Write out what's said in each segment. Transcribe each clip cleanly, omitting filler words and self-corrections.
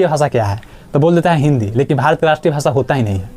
भाषा क्या है तो बोल देता है हिंदी, लेकिन भारत का राष्ट्रीय भाषा होता ही नहीं है।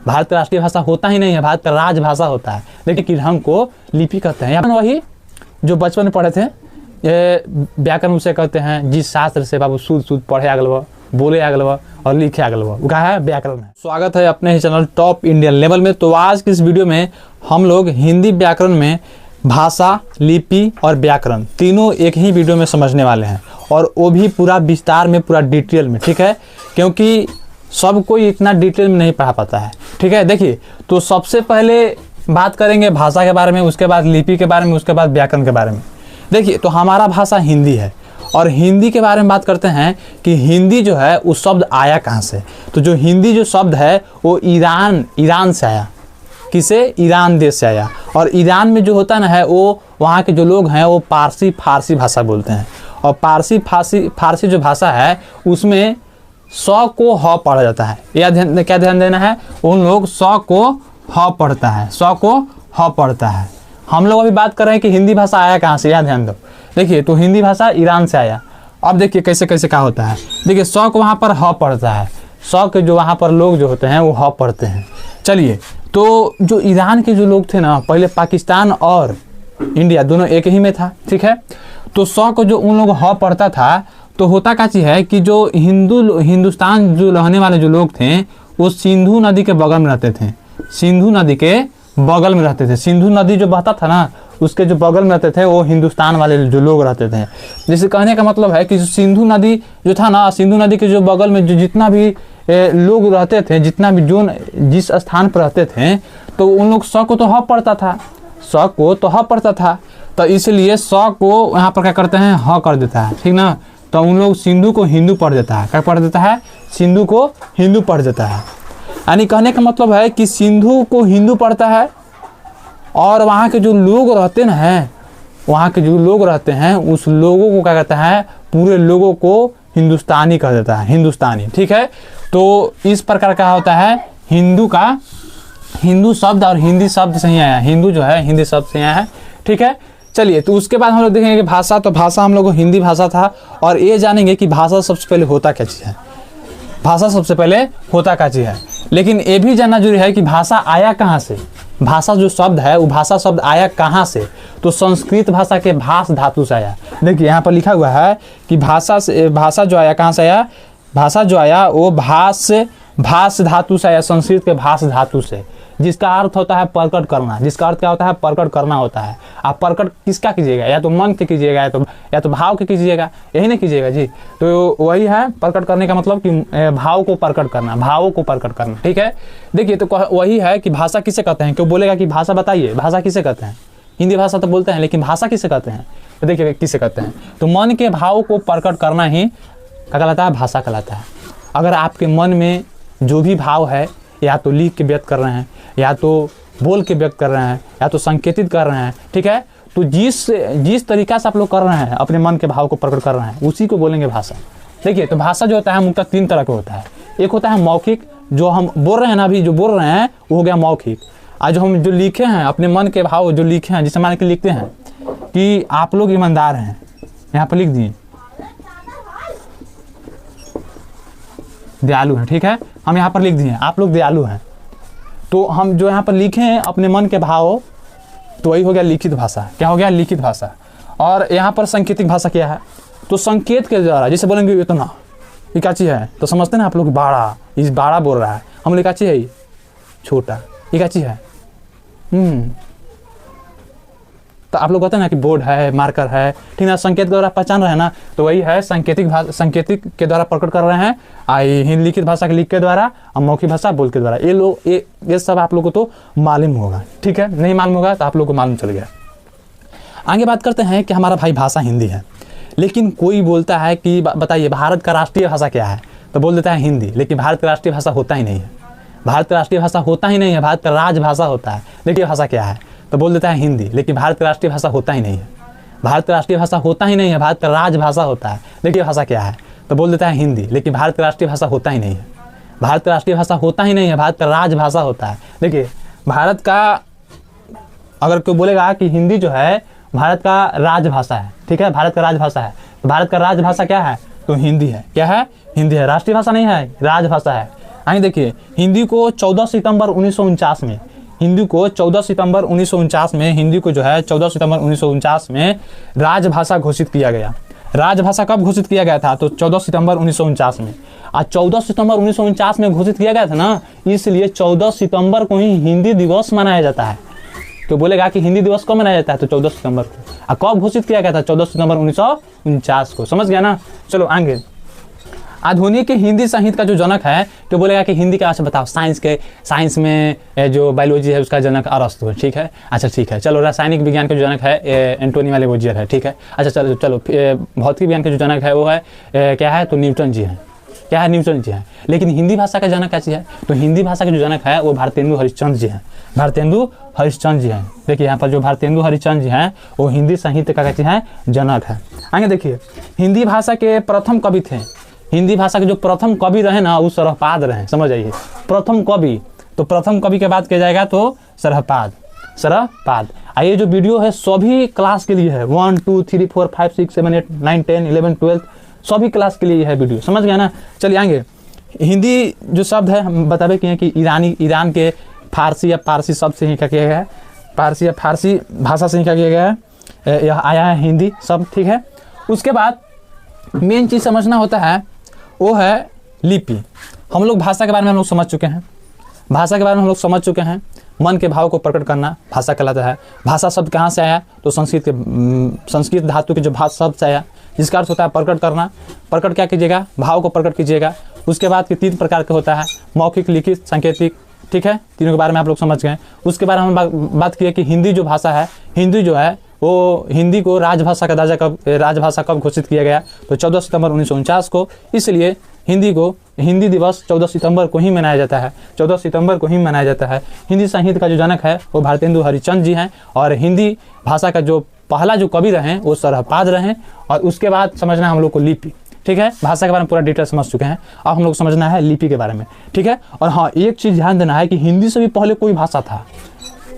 भारत का राष्ट्रीय भाषा होता ही नहीं है, भारत का राजभाषा होता है, लेकिन हमको लिपि कहते हैं। वही जो बचपन में पढ़े थे, ये व्याकरण उसे कहते हैं जिस शास्त्र से बाबू शुद्ध शुद्ध पढ़े आगल बोले आगल और लिखे आगल वो क्या है, व्याकरण है। स्वागत है अपने ही चैनल टॉप इंडियन लेवल में। तो आज की इस वीडियो में हम लोग हिंदी व्याकरण में भाषा, लिपि और व्याकरण तीनों एक ही वीडियो में समझने वाले हैं, और वो भी पूरा विस्तार में, पूरा डिटेल में, ठीक है, क्योंकि सब कोई इतना डिटेल में नहीं पढ़ा पाता है, ठीक है। देखिए, तो सबसे पहले बात करेंगे भाषा के बारे में, उसके बाद लिपि के बारे में, उसके बाद व्याकरण के बारे में। देखिए, तो हमारा भाषा हिंदी है, और हिंदी के बारे में बात करते हैं कि हिंदी जो है उस शब्द आया कहाँ से। तो जो हिंदी जो शब्द है वो ईरान से आया। किसे? ईरान देश से आया। और ईरान में जो होता है ना है, वो वहाँ के जो लोग हैं वो फारसी भाषा बोलते हैं, और फारसी जो भाषा है उसमें सौ को ह पढ़ा जाता है। यह क्या ध्यान देना है, उन लोग सौ को ह पढ़ता है, सौ को ह पढ़ता है। हम लोग अभी बात कर रहे हैं कि हिंदी भाषा आया कहाँ से, यह ध्यान दो। देखिए, तो हिंदी भाषा ईरान से आया। अब देखिए कैसे कैसे क्या होता है। देखिए, सौ को वहाँ पर ह पढ़ता है, सौ के जो वहाँ पर लोग जो होते हैं वो ह पढ़ते हैं। चलिए, तो जो ईरान के जो लोग थे ना, पहले पाकिस्तान और इंडिया दोनों एक ही में था, ठीक है। तो सौ को जो उन लोग ह पढ़ता था, तो होता क्या चीज़ है कि जो हिंदुस्तान जो रहने वाले जो लोग थे वो सिंधु नदी के बगल में रहते थे, सिंधु नदी के बगल में रहते थे। सिंधु नदी जो बहता था ना, उसके जो बगल में रहते थे वो हिंदुस्तान वाले जो लोग रहते थे। जैसे कहने का मतलब है कि सिंधु नदी जो था ना, सिंधु नदी के जो बगल में जो जितना भी लोग रहते थे, जितना भी जिस स्थान पर रहते थे, तो उन लोग सौ को तो ह पढ़ता था, सौ को तो ह पढ़ता था, तो इसलिए सौ को यहाँ पर क्या करते हैं, ह कर देता है, ठीक ना। तो उन लोग सिंधु को हिंदू पढ़ देता है। क्या पढ़ देता है? सिंधु को हिंदू पढ़ देता है। यानी कहने का मतलब है कि सिंधु को हिंदू पढ़ता है, और वहाँ के जो लोग रहते ना हैं, वहाँ के जो लोग रहते हैं उस लोगों को क्या कहता है, पूरे लोगों को हिंदुस्तानी कह देता है, हिंदुस्तानी, ठीक है। तो इस प्रकार का होता है हिंदू शब्द, और हिंदी शब्द से ही आया, हिंदू जो है हिंदी शब्द से आया है, ठीक है। चलिए, तो उसके बाद हम लोग देखेंगे कि भाषा, तो भाषा हम लोग को हिंदी भाषा था, और ये जानेंगे कि भाषा सबसे पहले होता क्या चीज़ है, भाषा सबसे पहले होता क्या चीज़ है। लेकिन ये भी जानना जरूरी है कि भाषा आया कहाँ से। भाषा जो शब्द है वो भाषा शब्द आया कहाँ से, तो संस्कृत भाषा के भाष धातु से आया। देखिए, यहाँ पर लिखा हुआ है कि भाषा जो आया कहाँ से आया, भाषा जो आया वो भाष धातु से आया, संस्कृत के भाष धातु से, जिसका अर्थ होता है प्रकट करना। जिसका अर्थ क्या होता है? प्रकट करना होता है। आप प्रकट किसका कीजिएगा? या तो मन के कीजिएगा, या तो भाव के कीजिएगा, यही नहीं कीजिएगा जी। तो वही है प्रकट करने का मतलब कि भाव को प्रकट करना, भावों को प्रकट करना, ठीक है। देखिए, तो वही है कि भाषा किसे कहते हैं। क्यों बोलेगा कि भाषा बताइए, भाषा किसे कहते हैं? हिंदी भाषा तो बोलते हैं, लेकिन भाषा किसे कहते हैं? तो देखिए किसे कहते हैं, तो मन के भाव को प्रकट करना ही क्या कहलाता है? भाषा कहलाता है। अगर आपके मन में जो भी भाव है, या तो लिख के व्यक्त कर रहे हैं, या तो बोल के व्यक्त कर रहे हैं, या तो संकेतित कर रहे हैं, ठीक है, तो जिस तरीका से आप लोग कर रहे हैं, अपने मन के भाव को प्रकट कर रहे हैं, उसी को बोलेंगे भाषा। देखिए, तो भाषा जो होता है मुख्यतः तीन तरह का होता है। एक होता है मौखिक, जो हम बोल रहे हैं ना, अभी जो बोल रहे हैं वो हो गया मौखिक। आज हम जो लिखे हैं अपने मन के भाव जो लिखे हैं, जिसे मान के लिखते हैं कि आप लोग ईमानदार हैं, यहाँ पर लिख दिए दयालु हैं, ठीक है, हम यहाँ पर लिख दिए आप लोग दयालु हैं। तो हम जो यहाँ पर लिखे हैं अपने मन के भाव, तो वही हो गया लिखित भाषा। क्या हो गया? लिखित भाषा। और यहाँ पर सांकेतिक भाषा क्या है? तो संकेत के द्वारा, जैसे बोलेंगे इतना, ये क्या चीज़ है, तो समझते हैं ना आप लोग, बाड़ा, इस बाड़ा बोल रहा है, हम लोग क्या चीज़ है, ये छोटा, ये क्या चीज़ है, तो आप लोग कहते हैं ना कि बोर्ड है, मार्कर है, ठीक है, संकेत के द्वारा पहचान रहे हैं ना, तो वही है संकेतिक के द्वारा प्रकट कर रहे हैं, हिंदी लिखित भाषा के लिख के द्वारा, और मौखिक भाषा बोल के द्वारा। ये सब आप लोगों को तो मालूम होगा, ठीक है, नहीं मालूम होगा तो आप लोग को मालूम चल गया। आगे बात करते हैं कि हमारा भाई भाषा हिंदी है, लेकिन कोई बोलता है कि बताइए भारत का राष्ट्रीय भाषा क्या है, तो बोल देता है हिंदी, लेकिन भारत का राष्ट्रीय भाषा होता ही नहीं है। भारत का राष्ट्रीय भाषा होता ही नहीं है, भारत का राजभाषा होता है। देखिए भाषा क्या है, तो बोल देता है हिंदी, लेकिन भारत का राष्ट्रीय भाषा होता ही नहीं है। भारत का राष्ट्रीय भाषा होता ही नहीं है, भारत का राजभाषा होता है। देखिए भाषा क्या है, तो बोल देता है हिंदी, लेकिन भारत का राष्ट्रीय भाषा होता ही नहीं है। भारत का राष्ट्रीय भाषा होता ही नहीं है, भारत का राजभाषा होता है। देखिए, भारत का अगर कोई बोलेगा कि हिंदी जो है भारत का राजभाषा है, ठीक है, भारत का राजभाषा है, तो भारत का राजभाषा क्या है, तो हिंदी है। क्या है? हिंदी है। राष्ट्रीय भाषा नहीं है, राजभाषा है। आइए देखिए, हिंदी को 14 सितंबर 1949 में, हिंदी को 14 सितंबर 1949 में, हिंदी को जो है 14 सितंबर 1949 में राजभाषा घोषित किया गया। राजभाषा कब घोषित किया गया था? तो 14 सितंबर 1949 में। आज 14 सितंबर 1949 में घोषित किया गया था ना, इसलिए 14 सितंबर को ही हिंदी दिवस मनाया जाता है। तो बोलेगा कि हिंदी दिवस कब मनाया जाता है? तो 14 सितंबर को। और कब घोषित किया गया था? 14 सितंबर 1949 को। समझ गया ना? चलो आगे। आधुनिक हिंदी साहित्य का जो जनक है, तो बोलेगा कि हिंदी का, अच्छा बताओ, साइंस में जो बायोलॉजी है उसका जनक अरस्तु है। ठीक है, अच्छा ठीक है। चलो, रासायनिक विज्ञान का जो जनक है एंटोनी लेवोइयर है। ठीक है, अच्छा चलो भौतिक विज्ञान का जो जनक है वो है क्या है? तो न्यूटन जी हैं। क्या है? न्यूटन जी हैं। लेकिन हिंदी भाषा का जनक कैसी है? तो हिंदी भाषा के जो जनक है वो भारतेंदु हरिश्चंद्र जी हैं। भारतेंदु हरिश्चंद्र जी हैं। देखिए यहाँ पर जो भारतेंदु हरिश्चंद्र जी हैं वो हिंदी साहित्य का कैसे हैं? जनक है। आगे देखिए, हिंदी भाषा के प्रथम कवि थे। हिंदी भाषा के जो प्रथम कवि रहे ना, वो सरहपाद रहे। समझ आइए, प्रथम कवि, तो प्रथम कवि के बाद किया जाएगा तो सरहपाद। ये जो वीडियो है सभी क्लास के लिए है, 1 2 3 4 5 6 7 8 9 10 11 12 सभी क्लास के लिए है वीडियो। समझ गया ना? चलिए आगे। हिंदी जो शब्द है हम बतावे कि ईरान के फारसी या पारसी शब्द से ही क्या किया गया है? पारसी या फारसी भाषा से ही क्या किया गया है? यह आया है हिंदी शब्द। ठीक है, उसके बाद मेन चीज़ समझना होता है वो है लिपि। हम लोग भाषा के बारे में हम लोग समझ चुके हैं। भाषा के बारे में हम लोग समझ चुके हैं। मन के भाव को प्रकट करना भाषा कहलाता है। भाषा शब्द कहाँ से आया? तो संस्कृत धातु के जो भाषा शब्द से आया, जिसका अर्थ होता है प्रकट करना। प्रकट क्या कीजिएगा? भाव को प्रकट कीजिएगा। उसके बाद के 3 प्रकार के होता है, मौखिक, लिखित, सांकेतिक। ठीक है, तीनों के बारे में आप लोग समझ गए। उसके बारे में हम बात किए कि हिंदी जो भाषा है, हिंदी जो है वो हिंदी को राजभाषा का दर्जा राजभाषा कब घोषित किया गया? तो 14 सितंबर 1949 को। इसलिए हिंदी दिवस 14 सितंबर को ही मनाया जाता है। 14 सितंबर को ही मनाया जाता है। हिंदी साहित्य का जो जनक है वो भारतेंदु हरिश्चंद्र जी हैं। और हिंदी भाषा का जो पहला जो कवि रहे वो सरहपाद रहे। और उसके बाद समझना है हम लोग को लिपि। ठीक है, भाषा के बारे में पूरा डिटेल समझ चुके हैं। अब हम लोग समझना है लिपि के बारे में। ठीक है, और हाँ, एक चीज़ ध्यान देना है कि हिंदी से भी पहले कोई भाषा था।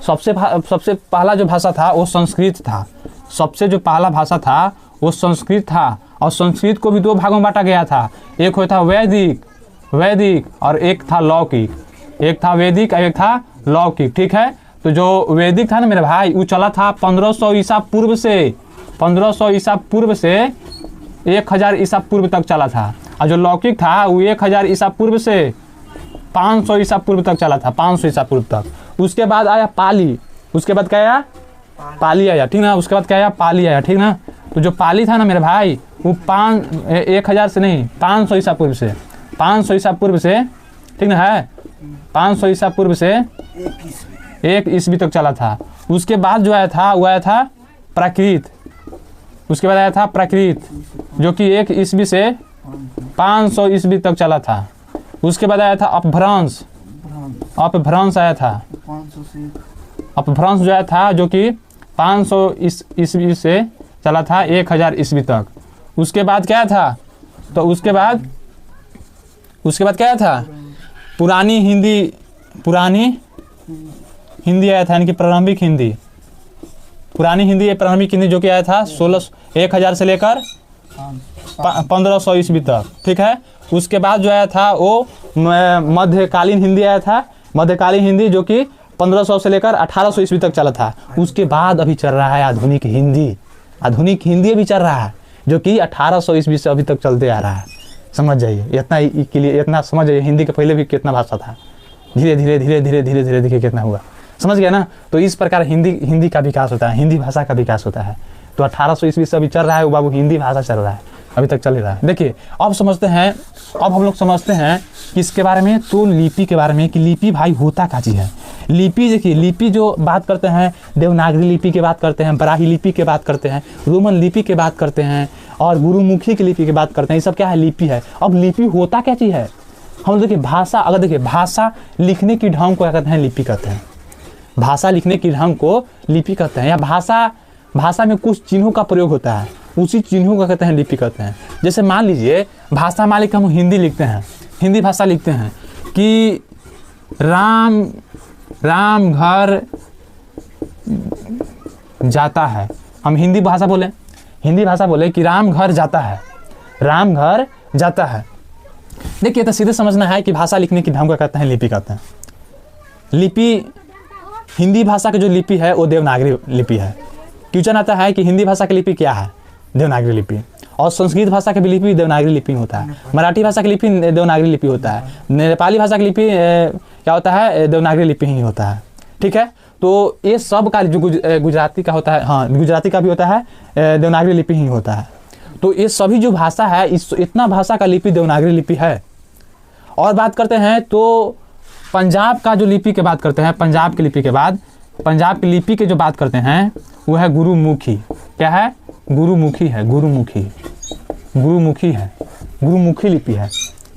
सबसे पहला जो भाषा था वो संस्कृत था। सबसे जो पहला भाषा था वो संस्कृत था। और संस्कृत को भी 2 भागों में बांटा गया था। एक होता वैदिक और एक था लौकिक। एक था वैदिक और एक था लौकिक। ठीक है, तो जो वैदिक था ना मेरे भाई, वो चला था 1500 ईसा पूर्व से 1000 ईसा पूर्व तक चला था। और जो लौकिक था वो 1000 ईसा पूर्व से 500 ईसा पूर्व तक चला था। 500 ईसा पूर्व तक। उसके बाद आया पाली। उसके बाद क्या आया? पाली आया। ठीक ना? उसके बाद क्या आया? पाली आया। ठीक ना? तो जो पाली था ना मेरे भाई, वो 1000 से नहीं, 500 ईसा पूर्व से 500 ईसा पूर्व से, ठीक ना है, 500 ईसा पूर्व से 1 ईस्वी तक चला था। उसके बाद जो आया था वो आया था प्राकृत। उसके बाद आया था प्राकृत जो कि 1 ईस्वी से 500 ईस्वी तक चला था। उसके बाद आया था अपभ्रंश आया था। अपभ्रंश जो आया था जो कि 500 ईस्वी से चला था 1000 ईस्वी तक। उसके बाद क्या था? तो उसके बाद क्या था? पुरानी हिंदी आया था, यानी कि प्रारंभिक हिंदी। पुरानी हिंदी प्रारंभिक हिंदी जो कि आया था 1000 से लेकर 1500 ईस्वी तक। ठीक है, उसके बाद जो आया था वो मध्यकालीन हिंदी आया था। मध्यकालीन हिंदी जो कि 1500 से लेकर 1800 ईस्वी तक चला था। उसके बाद अभी चल रहा है आधुनिक हिंदी। आधुनिक हिंदी अभी चल रहा है जो कि 1800 ईस्वी से अभी तक चलते आ रहा है। समझ जाइए, इतना समझ जाइए। हिंदी के पहले भी कितना भाषा था, धीरे धीरे देखिए कितना हुआ। समझ गया ना? तो इस प्रकार हिंदी का विकास होता है, हिंदी भाषा का विकास होता है। तो 1800 ईस्वी से अभी चल रहा है वो बाबू, हिंदी भाषा चल रहा है, अभी तक चल रहा है। देखिए अब हम लोग समझते हैं किसके बारे में? तो लिपि के बारे में, कि लिपि भाई होता क्या चीज़ है। लिपि देखिए, लिपि जो बात करते हैं, देवनागरी लिपि की बात करते हैं, बराही लिपि की बात करते हैं, रोमन लिपि की बात करते हैं और गुरुमुखी की लिपि की बात करते हैं। ये सब क्या है? लिपि है। अब लिपि होता क्या चीज़ है? हम देखिए भाषा लिखने की ढंग को क्या कहते हैं? लिपि कहते हैं। भाषा लिखने की ढंग को लिपि कहते हैं। या भाषा में कुछ चिन्हों का प्रयोग होता है, उसी चिन्हों का कहते हैं लिपि कहते हैं। जैसे मान लीजिए भाषा मालिक हम हिंदी लिखते हैं, हिंदी भाषा लिखते हैं कि राम घर जाता है। हम हिंदी भाषा बोले कि राम घर जाता है। राम घर जाता है। देखिए तो सीधे समझना है कि भाषा लिखने की ढंग को कहते हैं लिपि कहते हैं। लिपि हिंदी भाषा की जो लिपि है वो देवनागरी लिपि है। क्वेश्चन आता है कि हिंदी भाषा की लिपि क्या है, देवनागरी लिपि। और संस्कृत भाषा की भी लिपि देवनागरी लिपि होता है, मराठी भाषा की लिपि देवनागरी लिपि होता है, नेपाली भाषा की लिपि क्या होता है, देवनागरी लिपि ही होता है। ठीक है, तो ये सब का जो गुजराती का होता है, हाँ गुजराती का भी होता है, देवनागरी लिपि ही होता है। तो ये सभी जो भाषा है, इतना भाषा का लिपि देवनागरी लिपि है। और बात करते हैं तो पंजाब का जो लिपि की बात करते हैं, पंजाब की लिपि के बाद पंजाब की लिपि की जो बात करते हैं वो है गुरुमुखी। क्या है, गुरुमुखी है, गुरुमुखी है, गुरुमुखी लिपि है।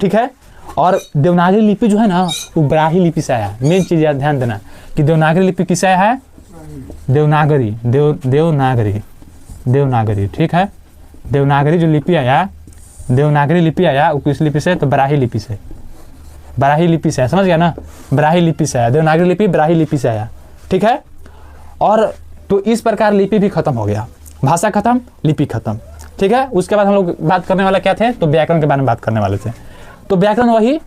ठीक है, और देवनागरी लिपि जो है ना वो ब्राही लिपि से आया। मेन चीज़ याद ध्यान देना कि देवनागरी लिपि किससे है, देवनागरी, देवनागरी। ठीक है, देवनागरी जो लिपि आया, देवनागरी लिपि आया वो किस लिपि से, तो ब्राही लिपि से, ब्राही लिपि से, समझ गया ना, ब्राही लिपि से आया, देवनागरी लिपि ब्राही लिपि से आया। ठीक है, और तो इस प्रकार लिपि भी खत्म हो गया, भाषा खत्म, लिपि खत्म। ठीक है, उसके बाद हम लोग बात करने वाला क्या थे, तो व्याकरण के बारे में बात करने वाले थे। तो व्याकरण वही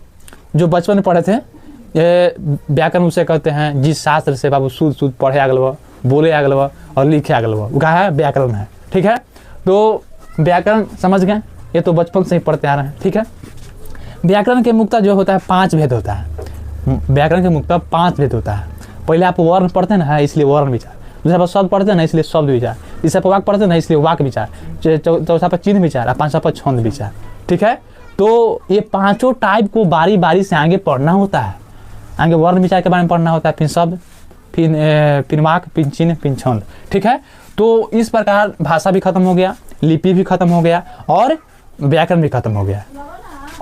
जो बचपन में पढ़े थे, ये व्याकरण उसे कहते हैं जिस शास्त्र से बाबू शुद्ध पढ़े आगल बा, बोले आगल बा और लिखे आगल बा, वो कहा है व्याकरण है। ठीक है, तो व्याकरण समझ गए, ये तो बचपन से ही पढ़ते आ रहे हैं। ठीक है, व्याकरण के मुक्ता जो होता है 5 भेद होता है। व्याकरण के मुक्ता 5 भेद होता है। पहले आप वर्ण पढ़ते हैं ना, इसलिए वर्ण विचार। दूसरा पर शब्द पढ़ते हैं ना, इसलिए शब्द विचार। तीसरा पर वाक्य पढ़ते हैं ना, इसलिए वाक्य विचार। चौथा पर चिन्ह विचार और 5वां पर छंद विचार। ठीक है, तो ये 5 टाइप को बारी बारी से आगे पढ़ना होता है। आगे वर्ण विचार के बारे में पढ़ना होता है, फिर शब्द, फिर वाक्य, फिर चिन्ह, फिर छंद। ठीक है, तो इस प्रकार भाषा भी खत्म हो गया, लिपि भी खत्म हो गया और व्याकरण भी खत्म हो गया।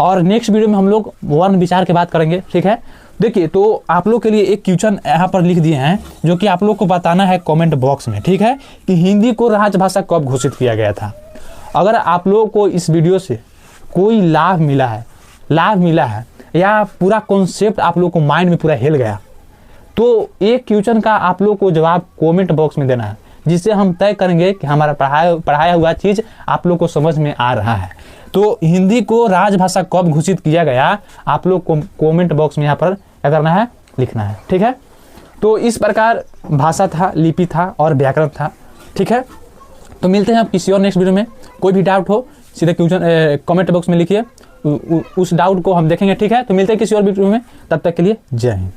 और नेक्स्ट वीडियो में हम लोग वर्ण विचार की बात करेंगे। ठीक है, देखिए तो आप लोग के लिए एक क्वेश्चन यहाँ पर लिख दिए हैं जो कि आप लोग को बताना है कमेंट बॉक्स में। ठीक है, कि हिंदी को राजभाषा कब घोषित किया गया था। अगर आप लोगों को इस वीडियो से कोई लाभ मिला है या पूरा कॉन्सेप्ट आप लोग को माइंड में पूरा हिल गया, तो एक क्वेश्चन का आप लोग को जवाब कमेंट बॉक्स में देना है, जिससे हम तय करेंगे कि हमारा पढ़ाया हुआ चीज़ आप लोग को समझ में आ रहा है। तो हिंदी को राजभाषा कब घोषित किया गया, आप लोग को कमेंट बॉक्स में यहाँ पर क्या करना है, लिखना है। ठीक है, तो इस प्रकार भाषा था, लिपि था और व्याकरण था। ठीक है, तो मिलते हैं आप किसी और नेक्स्ट वीडियो में। कोई भी डाउट हो सीधे क्वेश्चन कमेंट बॉक्स में लिखिए, उस डाउट को हम देखेंगे। ठीक है, तो मिलते हैं किसी और वीडियो में, तब तक के लिए जय हिंद।